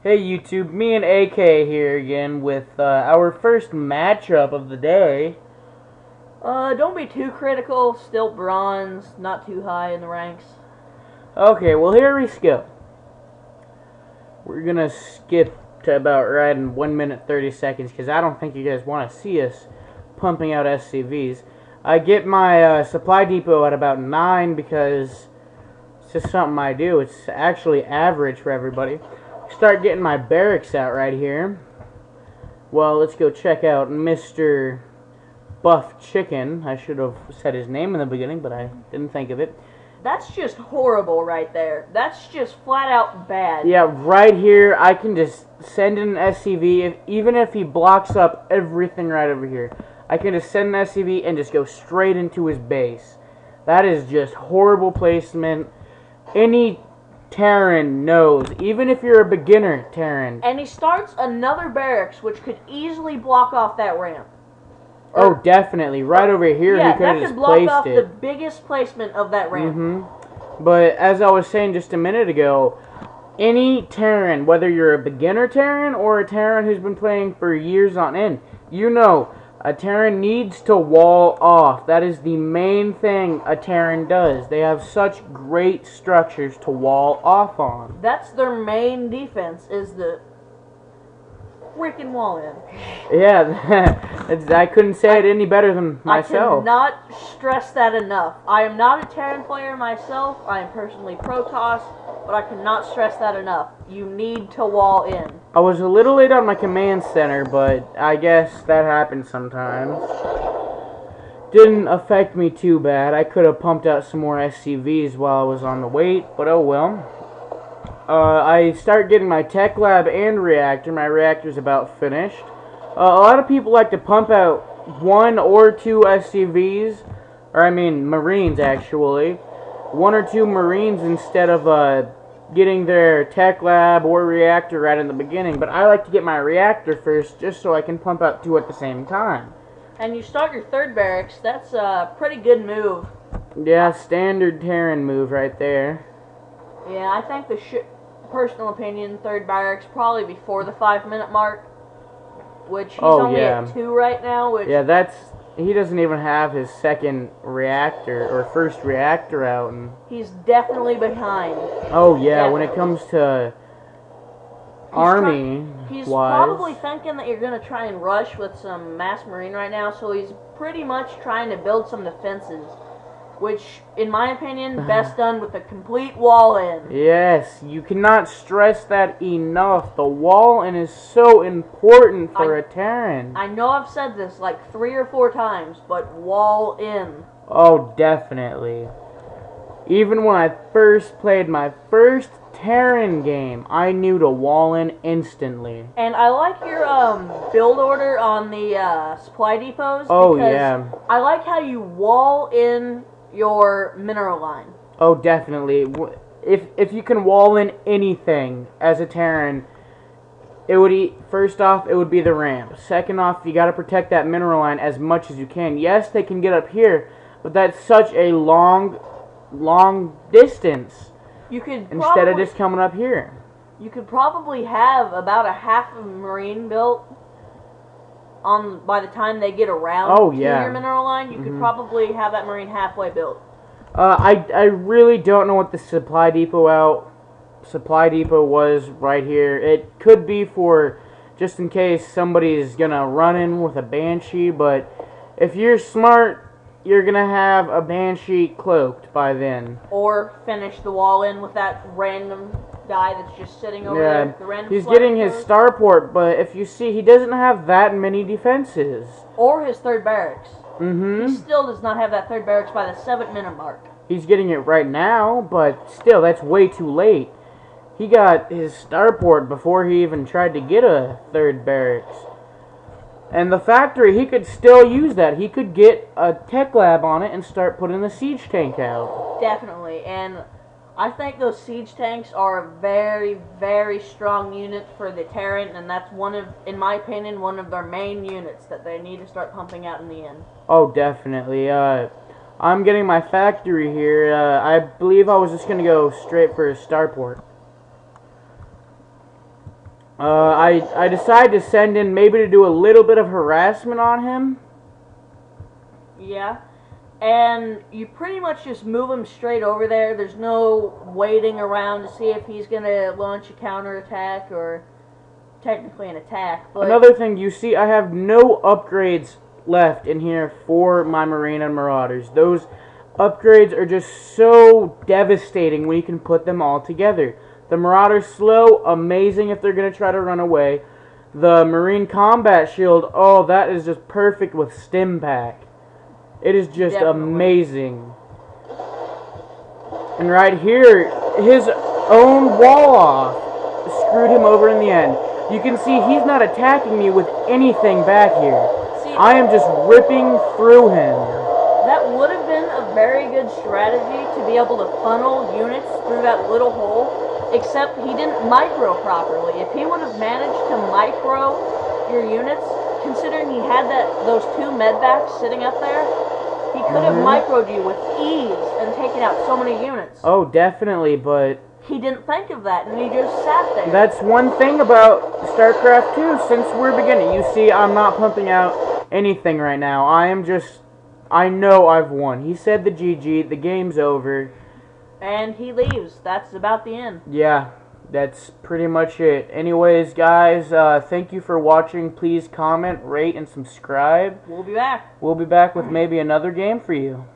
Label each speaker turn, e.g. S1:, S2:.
S1: Hey YouTube, me and AK here again with our first matchup of the day.
S2: Don't be too critical. Still bronze, not too high in the ranks.
S1: Okay, well here we go. We're gonna skip to about right in 1 minute 30 seconds because I don't think you guys want to see us pumping out SCVs. I get my supply depot at about 9 because it's just something I do. It's actually average for everybody. Start getting my barracks out right here. Well, let's go check out Mr. Buff Chicken. I should have said his name in the beginning, but I didn't think of it.
S2: That's just horrible right there. That's just flat out bad.
S1: Yeah, right here, I can just send in an SCV, even if he blocks up everything right over here. I can just send an SCV and just go straight into his base. That is just horrible placement. Any Terran knows, even if you're a beginner Terran.
S2: And he starts another barracks, which could easily block off that ramp.
S1: Oh, definitely. Right over here,
S2: yeah,
S1: he could have
S2: that
S1: just
S2: could block
S1: placed
S2: off
S1: it.
S2: the biggest placement of that ramp.
S1: But as I was saying just a minute ago, any Terran, whether you're a beginner Terran or a Terran who's been playing for years on end, you know a Terran needs to wall off. That is the main thing a Terran does. They have such great structures to wall off on.
S2: That's their main defense, is the freaking wall in.
S1: Yeah, I couldn't say it any better than myself.
S2: I cannot stress that enough. I am not a Terran player myself. I am personally Protoss, but I cannot stress that enough. You need to wall in.
S1: I was a little late on my command center, but I guess that happens sometimes. Didn't affect me too bad. I could have pumped out some more SCVs while I was on the wait, but oh well. I start getting my tech lab and reactor. My reactor's about finished. A lot of people like to pump out 1 or 2 SCVs, or I mean Marines actually. 1 or 2 Marines instead of getting their tech lab or reactor right in the beginning. But I like to get my reactor first just so I can pump out 2 at the same time.
S2: And you start your third barracks. That's a pretty good move.
S1: Yeah, standard Terran move right there.
S2: Yeah, I think personal opinion, third barracks probably before the 5-minute mark, which he's only at 2 right now. Which
S1: yeah, he doesn't even have his second reactor or first reactor out, and
S2: he's definitely behind.
S1: Oh yeah, when it comes to army,
S2: he's probably thinking that you're gonna try and rush with some mass marine right now, so he's pretty much trying to build some defenses. Which, in my opinion, best done with a complete wall-in.
S1: Yes, you cannot stress that enough. The wall-in is so important for a Terran.
S2: I know I've said this like 3 or 4 times, but wall-in.
S1: Oh, definitely. Even when I first played my first Terran game, I knew to wall-in instantly.
S2: And I like your build order on the supply depots.
S1: Oh, yeah.
S2: I like how you wall-in your mineral line.
S1: Oh, definitely. If you can wall in anything as a Terran, it would first off, it would be the ramp. Second off, you got to protect that mineral line as much as you can. Yes, they can get up here, but that's such a long distance.
S2: You could
S1: instead of just coming up here.
S2: You could probably have about a half of a marine built by the time they get around to your mineral line. You could probably have that marine halfway built.
S1: I really don't know what the supply depot was right here. It could be for just in case somebody's gonna run in with a Banshee, but if you're smart, you're gonna have a Banshee cloaked by then.
S2: Or finish the wall in with that random guy that's just sitting over there. The random
S1: he's getting his starport, but if you see, he doesn't have that many defenses.
S2: Or his third barracks. He still does not have that third barracks by the 7-minute mark.
S1: He's getting it right now, but still, that's way too late. He got his starport before he even tried to get a third barracks. And the factory, he could still use that. He could get a tech lab on it and start putting the siege tank out.
S2: Definitely, and I think those siege tanks are a very, very strong unit for the Terran, and that's in my opinion, one of their main units that they need to start pumping out in the end.
S1: Oh, definitely. I'm getting my factory here. I believe I was just going to go straight for a starport. I decided to send in maybe to do a little bit of harassment on him.
S2: Yeah. And you pretty much just move him straight over there. There's no waiting around to see if he's going to launch a counterattack or technically an attack. But
S1: another thing, you see I have no upgrades left in here for my Marine and Marauders. Those upgrades are just so devastating when you can put them all together. The Marauder's slow, amazing if they're going to try to run away. The Marine Combat Shield, oh, that is just perfect with Stim Pack. It is just amazing. And right here, his own wall off screwed him over in the end. You can see he's not attacking me with anything back here.
S2: See,
S1: I am just ripping through him.
S2: That would have been a very good strategy to be able to funnel units through that little hole, except he didn't micro properly. If he would have managed to micro your units, considering he had those two medvacs sitting up there, he could have microed you with ease and taken out so many units.
S1: Oh, definitely, but
S2: he didn't think of that, and he just sat there.
S1: That's one thing about StarCraft 2 since we're beginning. You see, I'm not pumping out anything right now. I know I've won. He said the GG, the game's over.
S2: And he leaves. That's about the end.
S1: Yeah, that's pretty much it. Anyways, guys, thank you for watching. Please comment, rate, and subscribe.
S2: We'll be back.
S1: We'll be back with maybe another game for you.